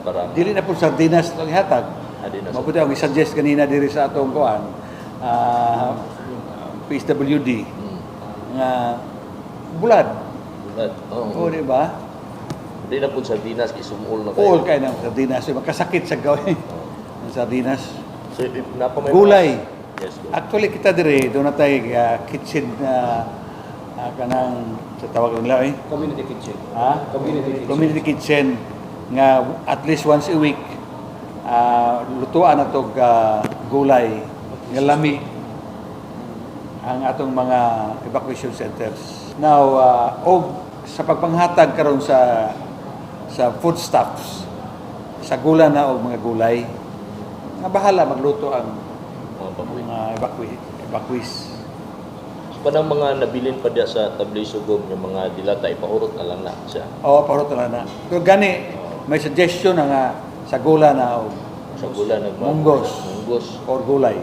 para Dili na po sardinas lang hatag. adi na sa Mabuti ang i-suggest kanina diri sa atong kuan, PSWD nga bulad. bulad. O di ba? Di na po sardinas isumul na All kay ng sardinas. So, makasakit sa gawin ng sardinas. So if napamay Gulay. Yes, go. Actually kita diri do na tay kitchen na kanang sa tawag nila Community kitchen. community kitchen nga at least once a week lutuan natog gulay nga lami ang atong mga evacuation centers. Now og sa pagpanghatag karon sa foodstuffs sa gula na og mga gulay nga bahala magluto ang Mga baboy. mga evacuees. Panang mga nabilin pa diya sa tablisugom yung mga dilata ipaurot na lang na siya. Oo, parot na. Pero gani, may suggestion na nga sa gula na o Sa gula Munggos. munggos. or gulay.